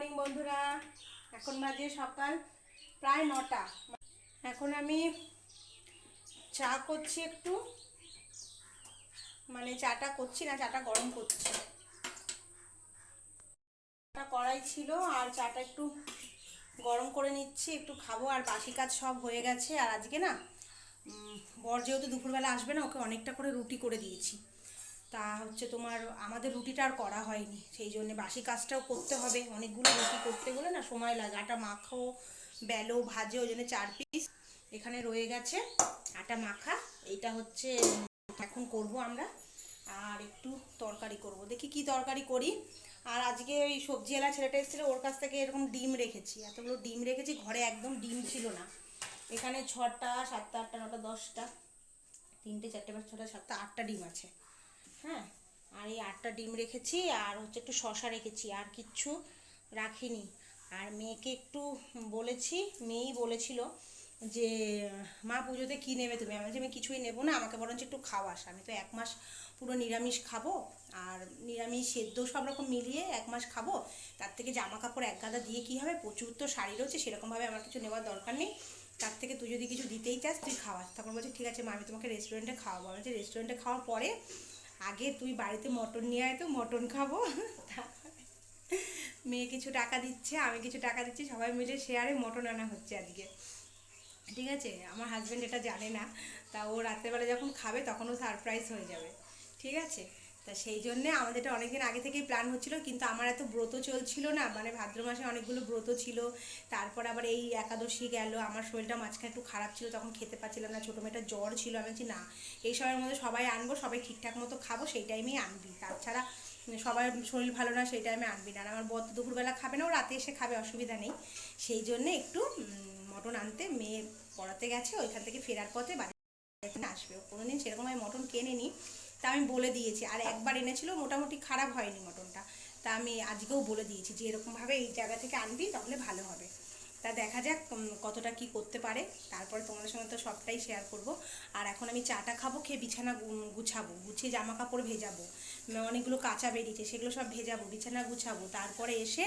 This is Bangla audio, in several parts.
মর্নিং বন্ধুরা। এখন বাজে সকাল প্রায় 9টা। এখন আমি চা করছি একটু, মানে চাটা করছি না, চাটা গরম করছি। চাটা কড়াই ছিল আর চাটা একটু গরম করে নিচ্ছি, একটু খাবো। আর বাসি কাজ সব হয়ে গেছে। আর আজকে না বর যেহেতু দুপুরবেলা আসবে না, ওকে অনেকটা করে রুটি করে দিয়েছি। তা হচ্ছে তোমার আমাদের রুটিটা আর করা হয়নি, সেই জন্য বাসি কাজটাও করতে হবে। অনেকগুলো রুটি করতে গেলে না সময় লাগে, আটা মাখো, বেলো, ভাজে, ওই জন্য 4 পিস এখানে রয়ে গেছে আটা মাখা। এইটা হচ্ছে এখন করব আমরা। আর একটু তরকারি করব, দেখি কি তরকারি করি। আর আজকে ওই সবজিওয়ালা ছেলেটা এসেছিলো, ওর কাছ থেকে এরকম ডিম রেখেছি, এতগুলো ডিম রেখেছি। ঘরে একদম ডিম ছিল না। এখানে 6টা 7টা 8টা 9টা 10টা 3টে 4টে 5 6টা 7টা 8টা ডিম আছে। হ্যাঁ, আর এই 8টা ডিম রেখেছি, আর হচ্ছে একটু শশা রেখেছি, আর কিচ্ছু রাখিনি। আর মেয়েকে একটু বলেছি, মেয়েই বলেছিল যে মা পুজোতে কী নেবে তুমি? আমি বলছি আমি কিছুই নেবো না, আমাকে বরঞ্চ একটু খাওয়াস। আমি তো 1 মাস পুরো নিরামিষ খাবো, আর নিরামিষ সেদ্ধ সব রকম মিলিয়ে 1 মাস খাবো। তার থেকে জামা কাপড় এক গাদা দিয়ে কী হবে, প্রচুর তো শাড়ি রয়েছে, সেরকমভাবে আমার কিছু নেওয়ার দরকার নেই। তার থেকে তুই যদি কিছু দিতেই চাস তুই খাওয়াস। তখন বলছে ঠিক আছে মা, আমি তোমাকে রেস্টুরেন্টে খাওয়াবো। আমি বলছি রেস্টুরেন্টে খাওয়ার পরে আগে তুই বাড়িতে মটন নিয়ে আয়, তো মটন খাবো। মেয়ে কিছু টাকা দিচ্ছে, আমি কিছু টাকা দিচ্ছি, সবাই মিলে শেয়ারে মটন আনা হচ্ছে আজকে। ঠিক আছে, আমার হাজব্যান্ড এটা জানে না। তা ও রাত্রেবেলা যখন খাবে তখন ও সারপ্রাইজ হয়ে যাবে। ঠিক আছে, তা সেই জন্যে আমাদের এটা অনেকদিন আগে থেকেই প্ল্যান হচ্ছিল, কিন্তু আমার এত ব্রত চলছিল না, মানে ভাদ্র মাসে অনেকগুলো ব্রত ছিল। তারপর আবার এই একাদশী গেল, আমার শরীরটা মাঝখানে একটু খারাপ ছিল, তখন খেতে পাচ্ছিলাম না, ছোটো মেয়েটার জ্বর ছিল। আমি বলছি না, এই সময়ের মধ্যে সবাই আনবো, সবাই ঠিকঠাক মতো খাবো, সেই টাইমেই আনবি। তাছাড়া সবার শরীর ভালো না সেই টাইমে আনবি না। আর আমার বর দুপুরবেলা খাবে না, ও রাতে এসে খাবে, অসুবিধা নেই। সেই জন্যে একটু মটন আনতে মেয়ে পড়াতে গেছে, ওইখান থেকে ফেরার পথে বাড়িতে আসবে। ও কোনোদিন সেরকম আমি মটন কেনেনি, তা আমি বলে দিয়েছি। আর একবার এনেছিল, মোটামুটি খারাপ হয়নি মটনটা। তা আমি আজকেও বলে দিয়েছি যে এরকমভাবে এই জায়গা থেকে আনবি, তাহলে ভালো হবে। তা দেখা যাক কতটা কি করতে পারে, তারপরে তোমাদের সঙ্গে তো সবটাই শেয়ার করব। আর এখন আমি চাটা খাবো, খেয়ে বিছানা গুছাবো, গুছিয়ে জামা কাপড় ভেজাবো। অনেকগুলো কাঁচা বেরিয়েছে, সেগুলো সব ভেজাবো, বিছানা গুছাবো। তারপরে এসে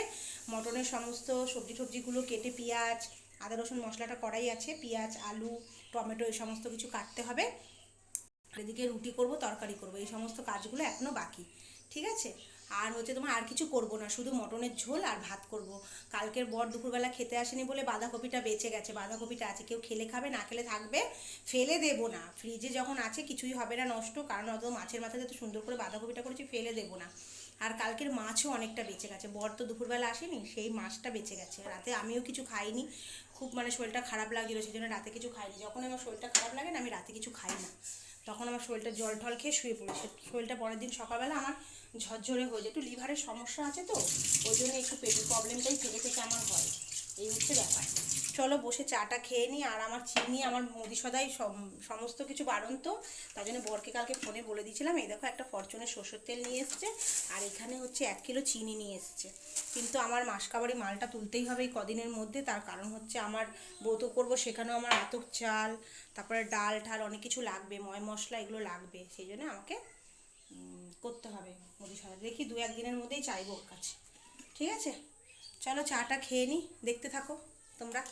মটনের সমস্ত সবজিগুলো কেটে, পেঁয়াজ আদা রসুন মশলাটা কড়াই আছে, পেঁয়াজ আলু টমেটো এই সমস্ত কিছু কাটতে হবে। এদিকে রুটি করব, তরকারি করব, এই সমস্ত কাজগুলো এখনও বাকি। ঠিক আছে, আর হচ্ছে তোমার আর কিছু করব না, শুধু মটনের ঝোল আর ভাত করব। কালকের বর দুপুরবেলা খেতে আসেনি বলে বাঁধাকপিটা বেঁচে গেছে, বাঁধাকপিটা আছে, কেউ খেলে খাবে, না খেলে থাকবে, ফেলে দেবো না। ফ্রিজে যখন আছে কিছুই হবে না নষ্ট, কারণ অত মাছের মাথাতে তো সুন্দর করে বাঁধাকপিটা করেছি, ফেলে দেবো না। আর কালকের মাছও অনেকটা বেঁচে গেছে, বর তো দুপুরবেলা আসেনি, সেই মাছটা বেঁচে গেছে। রাতে আমিও কিছু খাইনি, খুব মানে শরীরটা খারাপ লাগছিলো, সেই জন্য রাতে কিছু খাইনি। যখন আমার শরীরটা খারাপ লাগে না, আমি রাতে কিছু খাই না, তখন আমার শরীরটা জল ঠল খেয়ে শুয়ে পড়ি। শরীরটা পরের দিন সকালবেলা আমার ঝরঝরে হয়ে যায়। একটু লিভারের সমস্যা আছে তো, ওই জন্য একটু পেটের প্রবলেমটাই থেকে থেকে আমার হয়। এই হচ্ছে ব্যাপার। চলো বসে চাটা খেয়ে নিই। আর আমার চিনি, আমার মুদি সদাই সমস্ত কিছু বারণ তো, তার জন্য বরকে কালকে ফোনে বলে দিয়েছিলাম। এই দেখো একটা ফরচুনের সরষের তেল নিয়ে এসছে, আর এখানে হচ্ছে 1 কিলো চিনি নিয়ে এসছে। কিন্তু আমার মাসকাবারি মালটা তুলতেই হবে এই কদিনের মধ্যে, তার কারণ হচ্ছে আমার ব্রত করবো, সেখানেও আমার আতপ চাল, তারপরে ডাল ঠাল অনেক কিছু লাগবে, ময় মশলা এগুলো লাগবে, সেই জন্য আমাকে করতে হবে মুদি সদা। দেখি 2-1 দিনের মধ্যেই চাইবো ওর কাছে। ঠিক আছে, চলো চাটা খেয়ে নিই, দেখতে থাকো তোমরা।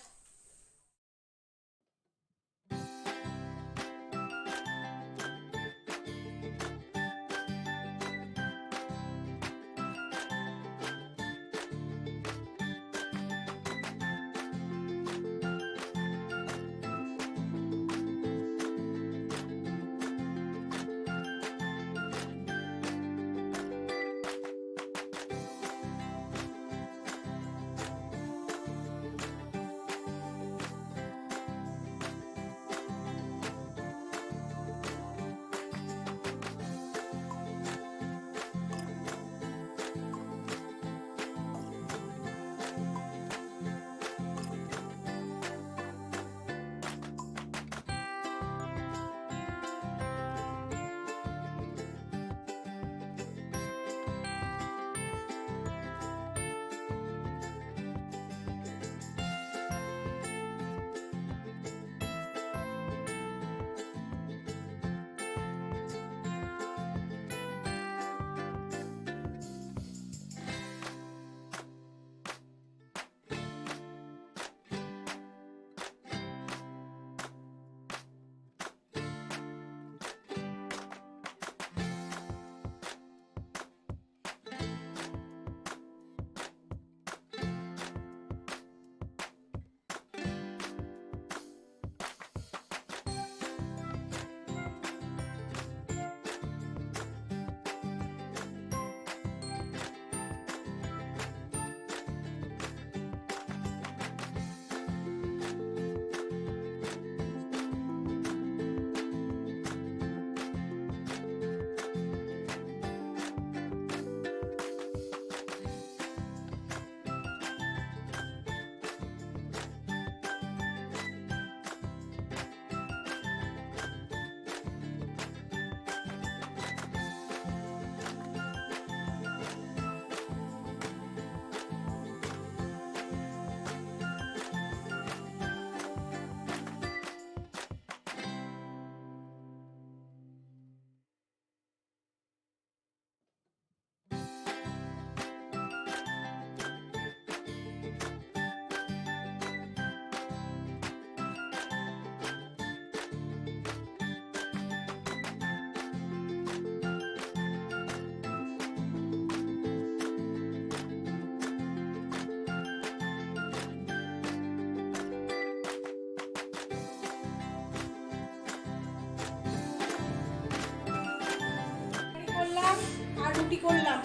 করলাম।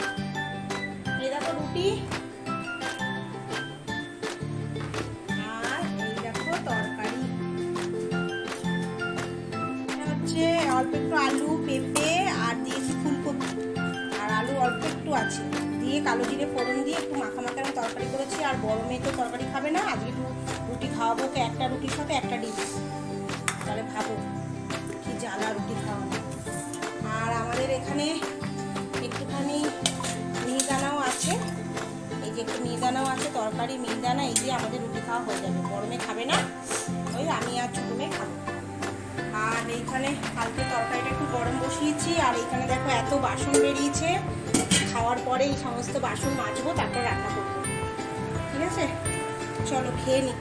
এই দেখো রুটি, আর এই দেখো তরকারি। এটা হচ্ছে অল্প একটু আলু, পেঁপে আর দিয়েছি ফুলকপি, আর আলু অল্প একটু আছে, দিয়ে কালো জিরে ফোড়ন দিয়ে একটু মাখা মাখা আমি তরকারি করেছি। আর বড় মেয়ে তো তরকারি খাবে না, আজকে একটু রুটি খাওয়াবো, ওকে একটা রুটির সাথে একটা ডিম। তাহলে ভাবো কি জ্বালা রুটি খাওয়ানো। আর আমাদের এখানে একটুখানি মিহিদানাও আছে, এই যে একটু মিহিদানাও আছে, তরকারি মিহিদানা, এই দিয়ে আমাদের রুটি খাওয়া হয়ে যাবে। বড় মেয়ে খাবে না, ওই আমি আর ছোটো মেয়ে খাবো। আর এইখানে কালকে তরকারিটা একটু গরম বসিয়েছি, আর এইখানে দেখো এত বাসন বেরিয়েছে, খাওয়ার পরে এই সমস্ত বাসন মাজবো, তারপর রান্না করবো। ঠিক আছে, চলো খেয়ে নিই।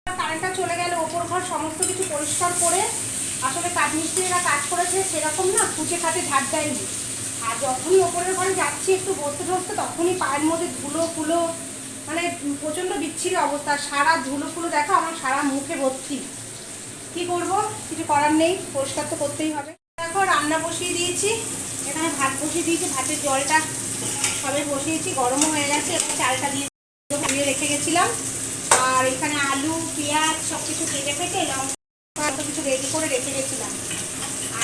কারেন্টটা চলে গেলে ওপর ঘর সমস্ত কিছু পরিষ্কার করে, আসলে কাঠ মিস্ত্রিরা কাজ করেছে সেরকম না, কুচে খাটে ঝাড় দেয়নি। আর যখনই ওপরের ঘরে যাচ্ছি একটু বসতে বসতে, তখনই পায়ের মধ্যে ধুলো ফুলো, মানে প্রচণ্ড বিচ্ছিরি অবস্থা। সারা ধুলো ফুলো দেখো আমার সারা মুখে ভর্তি। কি করব, কিছু করার নেই, পরিষ্কার তো করতেই হবে। দেখো রান্না বসিয়ে দিয়েছি, এখানে ভাত বসিয়ে দিয়েছি, ভাতের জলটা সবে বসিয়েছি, গরমও হয়ে গেছে, এবং চালটা দিয়ে ধুয়ে রেখে গেছিলাম। আর এখানে আলু পেঁয়াজ সব কিছু কেটে কেটে লঙ্কা সব কিছু রেডি করে রেখে গেছিলাম।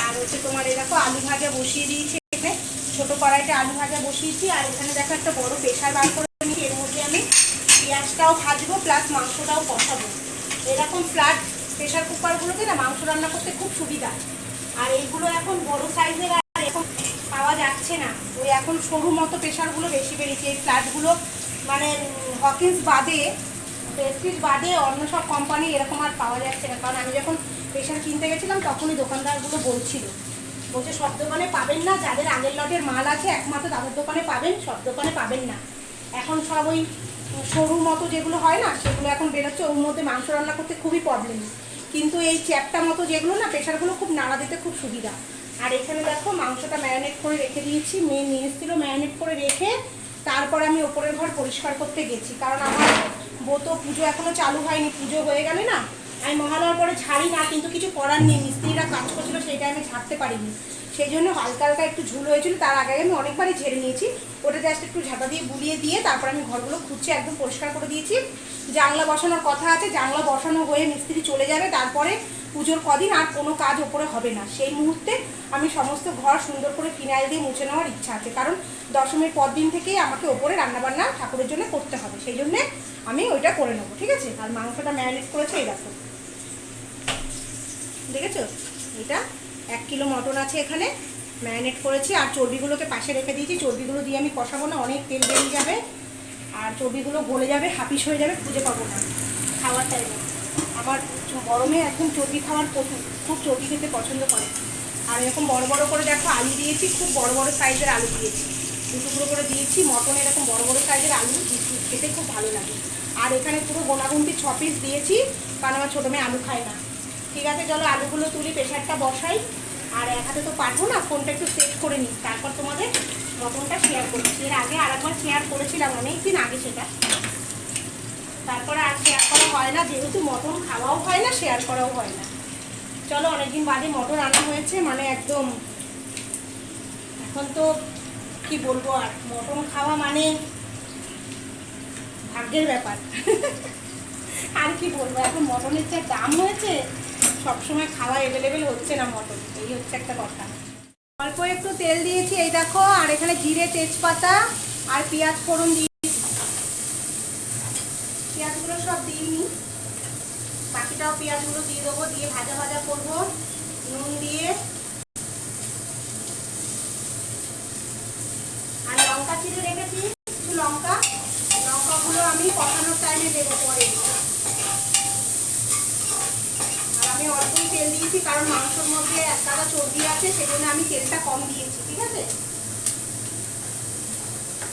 আর হচ্ছে তোমার এই দেখো আলু ভাজা বসিয়ে দিয়েছি, এখানে ছোটো কড়াইতে আলু ভাজা বসিয়েছি। আর এখানে দেখো একটা বড় প্রেশার বার করে নিয়েছি, এর মধ্যে আমি পেঁয়াজটাও ভাজবো প্লাস মাংসটাও কষাবো। এরকম ফ্ল্যাট প্রেশার কুকারগুলোতে না মাংস রান্না করতে খুব সুবিধা, আর এইগুলো এখন বড় সাইজের আর এখন পাওয়া যাচ্ছে না। ওই এখন সরু মতো প্রেশারগুলো বেশি বেরিয়েছে। এই ফ্ল্যাটগুলো মানে হকিন্স বাদে, প্রেস্টিজ বাদে অন্য সব কোম্পানি এরকম আর পাওয়া যাচ্ছে না। কারণ আমি যখন প্রেশার কিনতে গেছিলাম তখনই দোকানদারগুলো বলছে সব দোকানে পাবেন না, যাদের আগের লটের মাল আছে একমাত্র তাদের দোকানে পাবেন, সব দোকানে পাবেন না। এখন সব ওই সরু মতো যেগুলো হয় না সেগুলো এখন বেরোচ্ছে, ওর মধ্যে মাংস রান্না করতে খুবই প্রবলেম। কিন্তু এই চ্যাপটা মতো যেগুলো না প্রেশারগুলো খুব নাড়া দিতে খুব সুবিধা। আর এখানে দেখো মাংসটা ম্যারিনেট করে রেখে দিয়েছি, মেয়ে নিয়ে এসেছিল ম্যারিনেট করে রেখে তারপর আমি ওপরের ঘর পরিষ্কার করতে গেছি। কারণ আমার বউ তো পুজো এখনও চালু হয়নি, পুজো হয়ে গেলে না আমি মহালয়ার পরে ঝাড়ি না, কিন্তু কিছু করার নেই, মিস্ত্রিরা কাজ করছিল সেই টাইমে ঝাড়তে পারিনি, সেই জন্য হালকা হালকা একটু ঝুল হয়েছিল। তার আগে আমি অনেকবারই ঝেড়ে নিয়েছি, ওটা জাস্ট একটু ঝাঁটা দিয়ে বুলিয়ে দিয়ে তারপর আমি ঘরগুলো খুঁজছে একদম পরিষ্কার করে দিয়েছি। জানলা বসানোর কথা আছে, জানলা বসানো হয়ে মিস্ত্রি চলে যাবে, তারপরে পুজোর কদিন আর কোনো কাজ ওপরে হবে না। সেই মুহূর্তে আমি সমস্ত ঘর সুন্দর করে ফিনাইল দিয়ে মুছে নেওয়ার ইচ্ছা আছে, কারণ দশমীর পর দিন থেকেই আমাকে ওপরে রান্নাবান্না ঠাকুরের জন্য করতে হবে, সেই জন্যে আমি ওইটা করে নেবো, ঠিক আছে। আর মাংসটা ম্যারিনেট করেছে এই দেখো, দেখেছো, এটা 1 কিলো মটন আছে এখানে, ম্যারিনেট করেছি। আর চর্বিগুলোকে পাশে রেখে দিয়েছি, চর্বিগুলো দিয়ে আমি কষাবো না, অনেক তেল বেরিয়ে যাবে আর চর্বিগুলো গলে যাবে, হাপিস হয়ে যাবে, খুঁজে পাবো না খাওয়ার টাইমে। আমার গরমে এখন চর্বি খাওয়ার খুব চর্বি খেতে পছন্দ করে। আর এরকম বড় বড় করে দেখো আলু দিয়েছি, খুব বড় বড় সাইজের আলু দিয়েছি, 2 টুকরো করে দিয়েছি। মটন এরকম বড় বড় সাইজের আলু খেতে খুব ভালো লাগে। আর এখানে পুরো গোনাগুনটি 6 পিস দিয়েছি, কারণ আমার ছোটো মেয়ে আলু খায় না। ঠিক আছে, চলো আলুগুলো তুলি, প্রেশারটা বসাই। আর এক হাতে তো পারবো না, ফোনটা একটু সেট করে নিই, তারপর তোমাদের মটনটা শেয়ার করছি। এর আগে আরেকবার শেয়ার করেছিলাম অনেক দিন আগে সেটা, তারপরে আর শেয়ার করা হয় না, যেহেতু মটন খাওয়াও হয় না শেয়ার করাও হয় না। চলো, অনেকদিন বাদে মটন রান্না হয়েছে, মানে একদম এখন তো কি বলবো, আর মটন খাওয়া মানে ভাগ্যের ব্যাপার। আর কি বলবো, এখন মটনের যে দাম হয়েছে, সবসময় খাওয়া অ্যাভেলেবেল হচ্ছে না মটন, এই হচ্ছে একটা কথা। অল্প একটু তেল দিয়েছি এই দেখো, আর এখানে জিরে তেজপাতা আর পেঁয়াজ ফোড়ন দিয়েছি। পেঁয়াজগুলো সব দিইনি, বাকিটাও পেঁয়াজগুলো দিয়ে দেবো, দিয়ে ভাজা ভাজা করবো নুন দিয়ে। আর লঙ্কা চিড়ে রেখেছি কিছু লঙ্কাগুলো আমি কষানোর টাইমে দেবো পরে। আর আমি অল্পই তেল দিয়েছি, কারণ মাংসের মধ্যে এক গাদা চর্বি আছে, সেজন্য আমি তেলটা কম দিয়েছি, ঠিক আছে।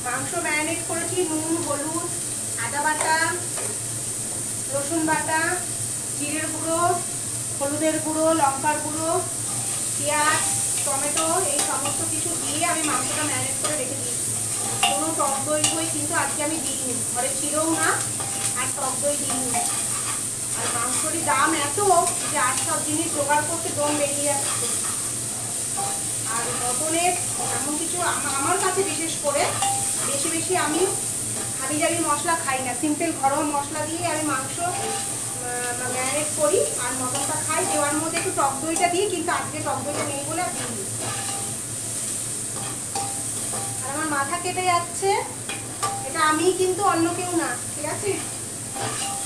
মাংস ম্যারিনেট করেছি, নুন, হলুদ, আদা বাটা, রসুন বাটা, জিরের গুঁড়ো, হলুদের গুঁড়ো, লঙ্কার গুঁড়ো, পেঁয়াজ, টমেটো, এই সমস্ত কিছু দিয়ে আমি মাংসটা ম্যারিনেট করে রেখে দিয়েছি। কোনো টক দই কিন্তু আজকে আমি দিইনি, ঘরে ছিলও না, আর টক দই দিইনি। আর মাংসের দাম এত যে আর সব জিনিস জোগাড় করতে দম বেরিয়ে যাচ্ছে। আর মটনের এমন কিছু আমার কাছে বিশেষ করে বেশি আমি হাবি জাবি মশলা খাই না, সিম্পল ঘরোয়া মশলা দিয়ে আমি মাংস ম্যারিনেট করি আর মটনটা খাই। দেওয়ার মধ্যে একটু টক দইটা দিই, কিন্তু আজকে টক দইটা নেই বলে আর দিইনি। আর আমার মাথা কেটে যাচ্ছে, এটা আমি কিন্তু অন্য কেউ না, ঠিক আছে।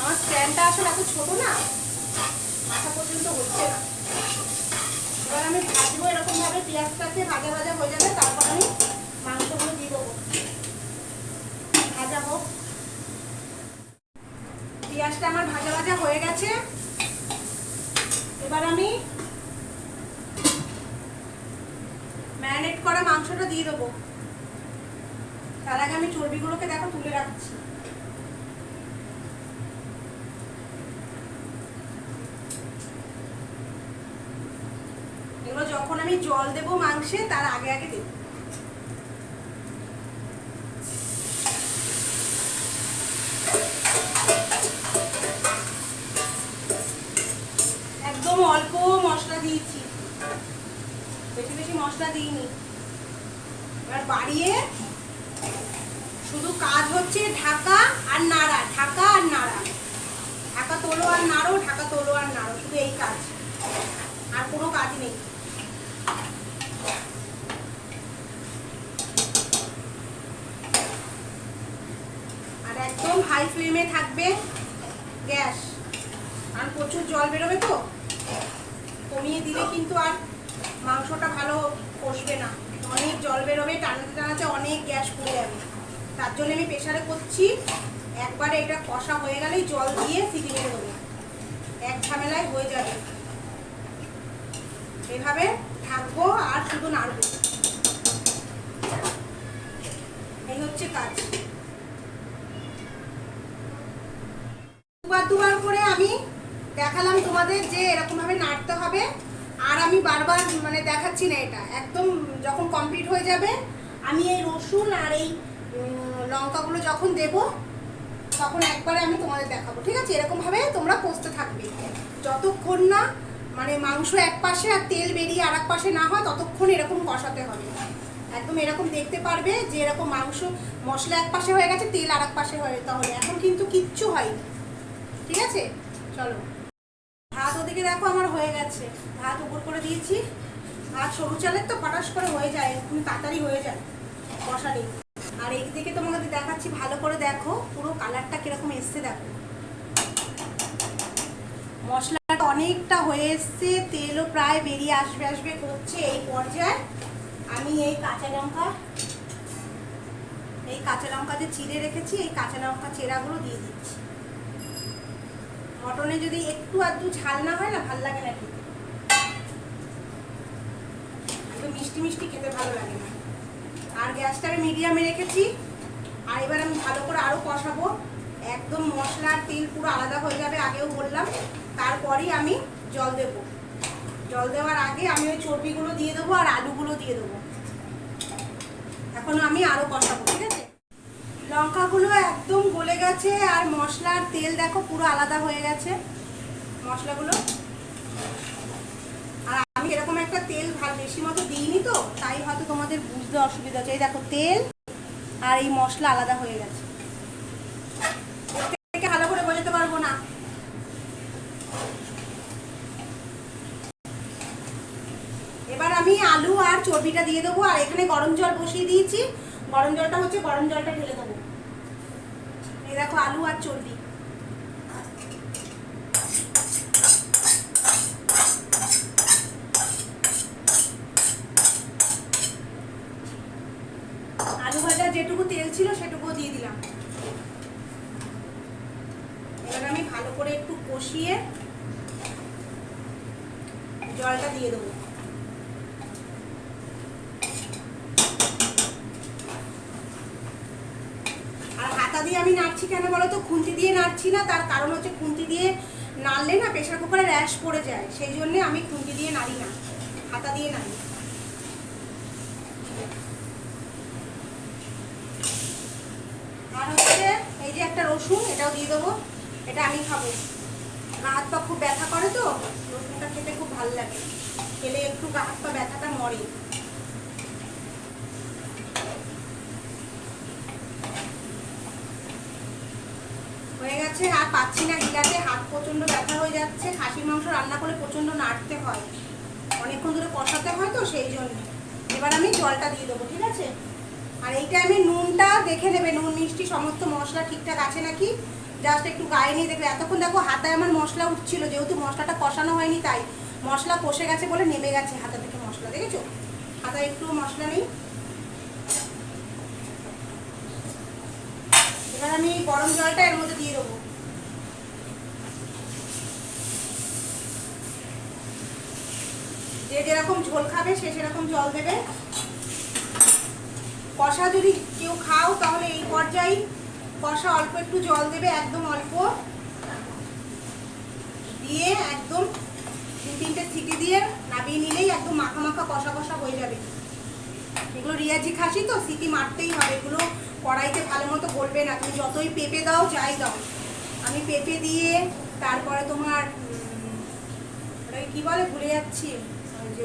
আমার স্ট্যান্ডটা আসলে এত ছোট না, মাথা পর্যন্ত হচ্ছে না। এবার আমি ভাজবো এরকম ভাবে, পেঁয়াজটাকে ভাজা ভাজা হয়ে যাবে, তারপর আমি মাংসগুলো দিয়ে দেবো, ভাজা হোক। পেঁয়াজটা আমার ভাজা ভাজা হয়ে গেছে, এবার আমি ম্যারিনেট করা মাংসটা দিয়ে দেবো। তার আগে আমি চর্বিগুলোকে দেখো তুলে রাখছি। এগুলো যখন আমি জল দেবো মাংসে তার আগে আগে দেবো। একদম অল্প মশলা দিয়েছি, বেশি মশলা দিইনি। এবার বাড়িয়ে শুধু কাজ হচ্ছে ঢাকা আর নাড়া, ঢাকা আর নাড়া, ঢাকা তোলো আর নাড়ো, ঢাকা তোলো আর নাড়ো, শুধু এই কাজ, আর কোনো কাজ নেই। আর একদম হাই ফ্লেমে থাকবে গ্যাস, আর প্রচুর জল বেরোবে তো, কমিয়ে দিলে কিন্তু আর মাংসটা ভালো কষবে না, অনেক জল বেরোবে, টানাতে টানাতে অনেক গ্যাস পুড়ে যাবে। তার জন্য আমি প্রেশারে করছি। একবারে এটা কষা হয়ে গেলেই জল দিয়ে সিটি মেরে দেবো, এক ঝামেলায় হয়ে যাবে। এভাবে থাকবো আর শুধু নাড়বো, এই হচ্ছে কাজ। দুবার করে আমি দেখালাম তোমাদের যে এরকম ভাবে নাড়তে হবে। আর আমি বারবার মানে দেখাচ্ছি না, এটা একদম যখন কমপ্লিট হয়ে যাবে আমি এই রসুন আর এই লঙ্কাগুলো যখন দেব তখন একবারে আমি তোমাদের দেখাবো, ঠিক আছে? এরকম ভাবে তোমরা কষতে থাকবে যতক্ষণ না মানে মাংস এক পাশে আর তেল বেরিয়ে আর এক পাশে না হয়, ততক্ষণ এরকম কষাতে হবে। একদম এরকম দেখতে পারবে যে এরকম মাংস মশলা এক পাশে হয়ে গেছে, তেল আর এক পাশে হয়ে তাহলে এখন কিন্তু কিচ্ছু হয়নি, ঠিক আছে? চলো, ভাত ওদিকে দেখো আমার হয়ে গেছে, ভাত উপর করে দিয়েছি। ভাত সরু চালের তো ফটাস করে হয়ে যায়, খুব তাড়াতাড়ি হয়ে যায় কষালে। আর এইদিকে তোমাকে দেখাচ্ছি, ভালো করে দেখো পুরো কালারটা কিরকম এসছে। দেখো মশলাটা অনেকটা হয়ে এসছে, তেলও প্রায় বেরিয়ে আসবে করছে। এই পর্যায়ে আমি এই কাঁচা লঙ্কা যে চিড়ে রেখেছি, এই কাঁচা লঙ্কা চেরাগুলো দিয়ে দিচ্ছি। মটনে যদি একটু আধটু ঝাল না হয় না, ভাল লাগে না খেতে, একটু মিষ্টি মিষ্টি খেতে ভালো লাগে না। আর গ্যাসটা আমি মিডিয়ামে রেখেছি। আর এবার আমি ভালো করে আরও কষাবো, একদম মশলার তেল পুরো আলাদা হয়ে যাবে, আগেও বললাম। তারপরেই আমি জল দেবো। জল দেওয়ার আগে আমি ওই চর্বিগুলো দিয়ে দেবো আর আলুগুলো দিয়ে দেবো। এখন আমি আরও কষাবো, ঠিক আছে? লঙ্কাগুলো একদম গলে গেছে আর মশলার তেল দেখো পুরো আলাদা হয়ে গেছে মশলাগুলো। আর আমি এরকম একটা তেল বেশি মতো দিইনি তো, তাই হয়তো তোমাদের বুঝতে অসুবিধা হচ্ছে। এই দেখো তেল আর এই মশলা আলাদা হয়ে গেছে, ভালো করে বোঝাতে পারবো না। এবার আমি আলু আর চর্বিটা দিয়ে দেবো। আর এখানে গরম জল বসিয়ে দিয়েছি, গরম জলটা হচ্ছে, গরম জলটা ঢেলে দেবো। এই দেখো আলু আর চর্বি। আলু ভাজার যেটুকু তেল ছিল সেটুকু দিয়ে দিলাম। এবার আমি ভালো করে একটু কষিয়ে জলটা দিয়ে দেবো। আর হাতা দিয়ে আমি নাড়ছি কেন বলো তো? খুন্তি দিয়ে নাড়ছি না, তার কারণ হচ্ছে খুন্তি দিয়ে নাড়লে না প্রেশার কুকারে র্যাশ পড়ে যায়, সেই জন্যে আমি খুন্তি দিয়ে নাড়ি না, হাতা দিয়ে নাড়ি। আর হচ্ছে এই যে একটা রসুন, এটাও দিয়ে দেবো, এটা আমি খাবো। গা হাত পা খুব ব্যথা করে তো, রসুনটা খেতে খুব ভালো লাগে, খেলে একটু গা হাত পা ব্যথাটা মরে। হয়ে গেছে, আর পাচ্ছি না হিলাতে, হাত প্রচণ্ড ব্যথা হয়ে যাচ্ছে। খাসির মাংস রান্না করে প্রচণ্ড নাড়তে হয়, অনেকক্ষণ ধরে কষাতে হয় তো, সেই জন্য। এবার আমি জলটা দিয়ে দেবো, ঠিক আছে? আর এইটা আমি নুনটা দেখে নেবে, নুন মিষ্টি সমস্ত মশলা ঠিকঠাক আছে নাকি, জাস্ট একটু গায়ে নিয়ে দেখবে। এতক্ষণ দেখো হাতায় আমার মশলা উঠছিল, যেহেতু মশলাটা কষানো হয়নি তাই মশলা কষে গেছে বলে নেমে গেছে হাতা থেকে মশলা, দেখেছো? হাতায় একটু মশলা নেই। এবার আমি গরম জলটা এর মধ্যে দিয়ে দেবো। যে যেরকম ঝোল খাবে সে সেরকম জল দেবে। কষা যদি কেউ খাও তাহলে এই পর্যায়ে কষা অল্প একটু জল দেবে, একদম অল্প দিয়ে একদম 2-3টে সিটি দিয়ে নামিয়ে নিলেই একদম মাখা মাখা কষা কষা হয়ে যাবে। এগুলো রিয়াজি খাসি তো, সিটি মারতেই হবে, এগুলো কড়াইতে ভালো মতো গলবে না, তুমি যতই পেঁপে দাও যাই দাও। আমি পেঁপে দিয়ে, তারপরে তোমার ওটাকে কী বলে ভুলে যাচ্ছি, যে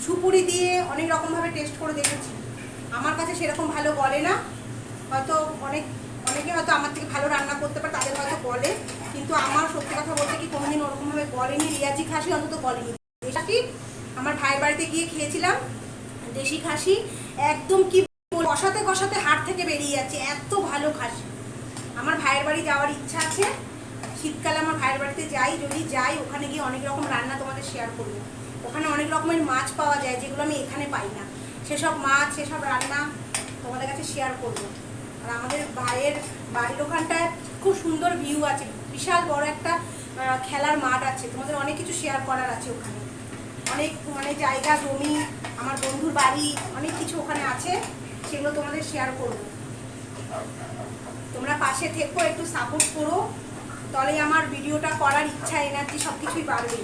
সুপুরি দিয়ে অনেক রকমভাবে টেস্ট করে দেখেছি, আমার কাছে সেরকম ভালো গলে না। হয়তো অনেকে হয়তো আমার থেকে ভালো রান্না করতে পারে, তাদের হয়তো গলে, কিন্তু আমার সত্যি কথা বলতে কি কোনোদিন ওরকমভাবে গলেনি। রিয়াজি খাসি অন্তত গলেনি। দেশি আমার ভাইয়ের বাড়িতে গিয়ে খেয়েছিলাম, দেশি খাসি একদম কি কষাতে কষাতে হাড় থেকে বেরিয়ে যাচ্ছে, এত ভালো খাসি। আমার ভাইয়ের বাড়ি যাওয়ার ইচ্ছা আছে, শীতকালে আমার ভাইয়ের বাড়িতে যাই, যদি যাই ওখানে গিয়ে অনেক রকম রান্না তোমাদের শেয়ার করবো। ওখানে অনেক রকমের মাছ পাওয়া যায় যেগুলো আমি এখানে পাই না। সেসব মাছ, সেসব রান্না তোমাদের কাছে শেয়ার করবো। আর আমাদের ভাইয়ের বাড়ির ওখানটায় খুব সুন্দর ভিউ আছে, বিশাল বড় একটা খেলার মাঠ আছে, তোমাদের অনেক কিছু শেয়ার করার আছে ওখানে। অনেক মানে জায়গা, জমি, আমার বন্ধুর বাড়ি, অনেক কিছু ওখানে আছে, সেগুলো তোমাদের শেয়ার করবো। তোমরা পাশে থেকো, একটু সাপোর্ট করো, তাহলে আমার ভিডিওটা করার ইচ্ছা, এনার্জি সব কিছুই বাড়বে।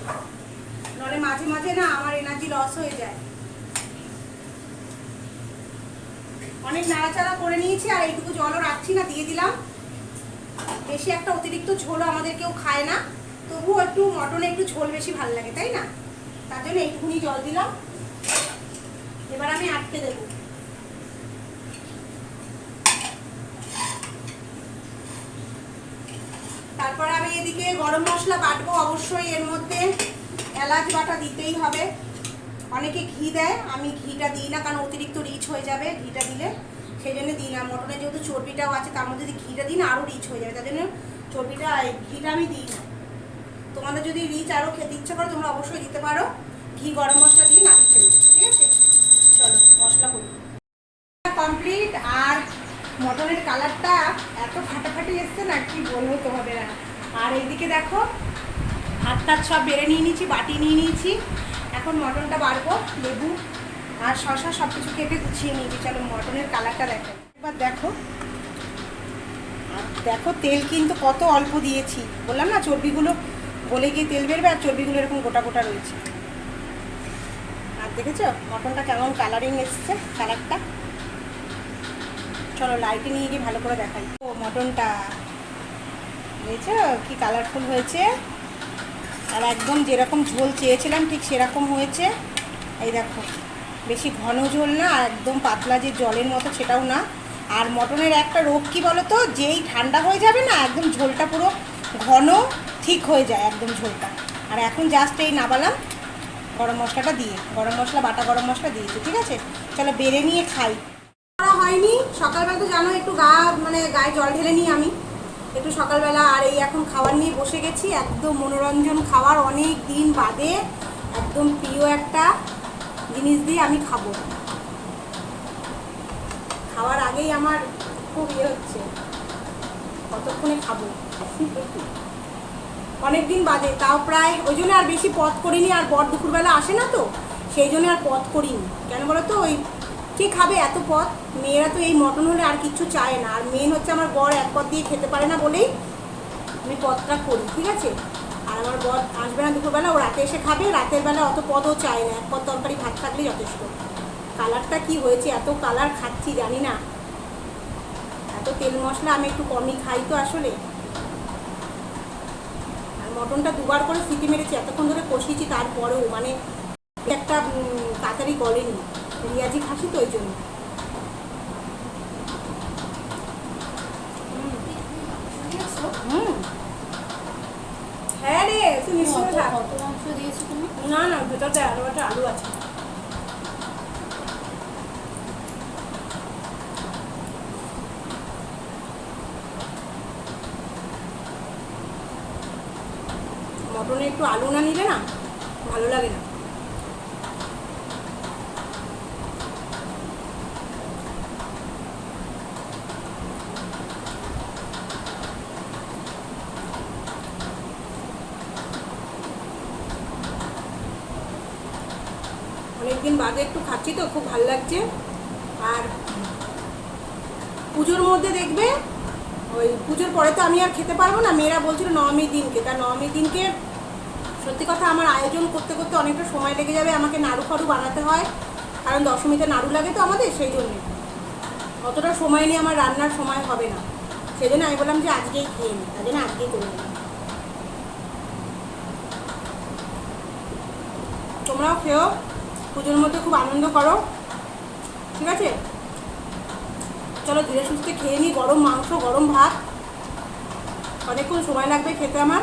নাহলে মাঝে মাঝে না আমার এনার্জি লস হয়ে যায়। অনেক নাড়াচাড়া করে নিয়েছি, আর এইটুকু জলও রাখছি না, দিয়ে দিলাম। বেশি একটা অতিরিক্ত ঝোলও আমাদের কেউ খায় না, তবুও একটু মটনে একটু ঝোল বেশি ভালো লাগে, তাই না? তার জন্য এইটুকুনি জল দিলাম। এবার আমি আটকে দেবো। তারপরে আমি এদিকে গরম মশলা বাটবো। অবশ্যই এর মধ্যে এলাচ বাটা দিতেই হবে। অনেকে ঘি দেয়, আমি ঘিটা দিই না, কারণ অতিরিক্ত রিচ হয়ে যাবে ঘিটা দিলে, সেই জন্য দিই না। মটনে যেহেতু চর্বিটাও আছে, তার মধ্যে যদি ঘিটা দিই না আরও রিচ হয়ে যাবে, তার জন্য ঘিটা আমি দিই না। তোমাদের যদি রিচ আরও খেতে ইচ্ছা করো তোমরা অবশ্যই দিতে পারো। ঘি গরম মশলা দিয়ে নামিয়ে ফেলবে, ঠিক আছে? চলো মশলা করি। কমপ্লিট। আর মটনের কালারটা এত ফাটাফাটি এসছে না, কি বলবো তোমাদের। আর এইদিকে দেখো ভাত টাত সব বেড়ে নিয়ে নিয়েছি, বাটি নিয়ে নিয়েছি। এখন মটনটা বাড়বো। লেবু আর শসা সব কিছু কেটে গুছিয়ে নিয়েছি। চলো মটনের কালারটা দেখো এবার। দেখো দেখো তেল কিন্তু কত অল্প দিয়েছি, বললাম না চর্বিগুলো গলে গিয়ে তেল বেরবে, আর চর্বিগুলো এরকম গোটা গোটা রয়েছে। আর দেখেছো মটনটা কেমন কালারিং এসছে, কালারটা। চলো লাইটে নিয়ে গিয়ে ভালো করে দেখাই। ও মটনটা বুঝেছো কি কালারফুল হয়েছে, আর একদম যেরকম ঝোল চেয়েছিলাম ঠিক সেরকম হয়েছে। এই দেখো বেশি ঘন ঝোল না, আর একদম পাতলা যে জলের মতো সেটাও না। আর মটনের একটা রোগ কী বলো তো, যেই ঠান্ডা হয়ে যাবে না একদম ঝোলটা পুরো ঘন ঠিক হয়ে যায় একদম ঝোলটা। আর এখন জাস্ট এই নাবালাম গরম মশলাটা দিয়ে, গরম মশলা বাটা গরম মশলা দিয়েছি, ঠিক আছে? চলো বেড়ে নিয়ে খাই। করা হয়নি সকালবেলা, তো জানো একটু গায়ে জল ঢেলে নিই আমি একটু সকালবেলা। আর এই এখন খাবার নিয়ে বসে গেছি, একদম মনোরঞ্জন খাবার, অনেক দিন বাদে একদম প্রিয় একটা জিনিস দিয়ে আমি খাবো। খাওয়ার আগেই আমার খুব হচ্ছে কতক্ষণে খাবো, অনেক দিন বাদে, তাও প্রায়। ওই জন্য আর বেশি পথ করিনি, আর বর দুপুরবেলা আসে না, তো সেই জন্য আর পথ করিনি। কেন বলো তো, ওই কে খাবে এত পথ? মেয়েরা তো এই মটন হলে আর কিচ্ছু চায় না। আর মেন হচ্ছে আমার বর এক পথ দিয়ে খেতে পারে না বলেই আমি পথটা করি, ঠিক আছে? আর আমার বর আসবে না দুপুরবেলা, ও রাতে এসে খাবে। রাতের বেলা অত পদও চায় না, এক পদ তরকারি ভাত থাকলেই যথেষ্ট। কালারটা কি হয়েছে, এত কালার খাচ্ছি জানি না, এত তেল মশলা আমি একটু কমই খাই তো আসলে। আর মটনটা দুবার করে সিটি মেরেছি, এতক্ষণ ধরে কষিয়েছি, তারপরেও মানে একটা তাড়াতাড়ি গলেনি, রিয়াজি খাসি তো ওই জন্য। হ্যাঁ রে, তুই নিশ্চয়ই থাক। কত মাংস দিয়েছো তুমি? না না, ভেতরতে আরো একটা আলু আছে। মটনে একটু আলু না নিলে না ভালো লাগে না। অনেকদিন বাদে একটু খাচ্ছি তো খুব ভালো লাগছে। আর পুজোর মধ্যে দেখবে, ওই পুজোর পরে তো আমি আর খেতে পারবো না। মেয়েরা বলছিল নবমীর দিনকে, তা নবমীর দিনকে সত্যি কথা আমার আয়োজন করতে করতে অনেকটা সময় লেগে যাবে। আমাকে নাড়ু ফাড়ু বানাতে হয়, কারণ দশমীতে নাড়ু লাগে তো আমাদের, সেই জন্যে অতটা সময় নিয়ে আমার রান্নার সময় হবে না। সেই জন্য আমি বললাম যে আজকেই খেয়ে নিই, তাই জন্য আজকেই করে নিই। তোমরাও খেও, পুজোর মধ্যে খুব আনন্দ করো, ঠিক আছে? চলো ধীরে সুস্থে খেয়ে নিই। গরম মাংস, গরম ভাত, অনেকক্ষণ সময় লাগবে খেতে, আমার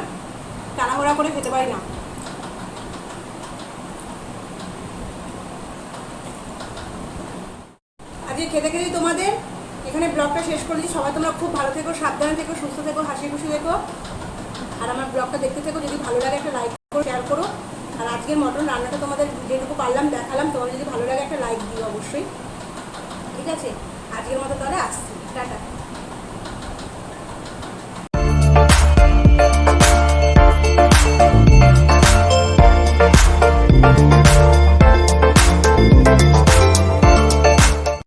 তাড়াহুড়া করে খেতে পারি না। আজকে খেতে খেতেই তোমাদের এখানে ব্লগটা শেষ করেছি। সবাই তোমরা খুব ভালো থেকো, সাবধানে থেকো, সুস্থ থেকো, হাসি খুশি থেকো। আর আমার ব্লগটা দেখতে থেকো। যদি ভালো লাগে একটা লাইক করো, শেয়ার করো। আর আর আজকের মটন রান্নাটা তোমাদের যেটুকু পারলাম দেখালাম, তোমার যদি ভালো লাগে একটা লাইক দিও অবশ্যই, ঠিক আছে? আজকের মতো তাহলে আসছি, টাটা।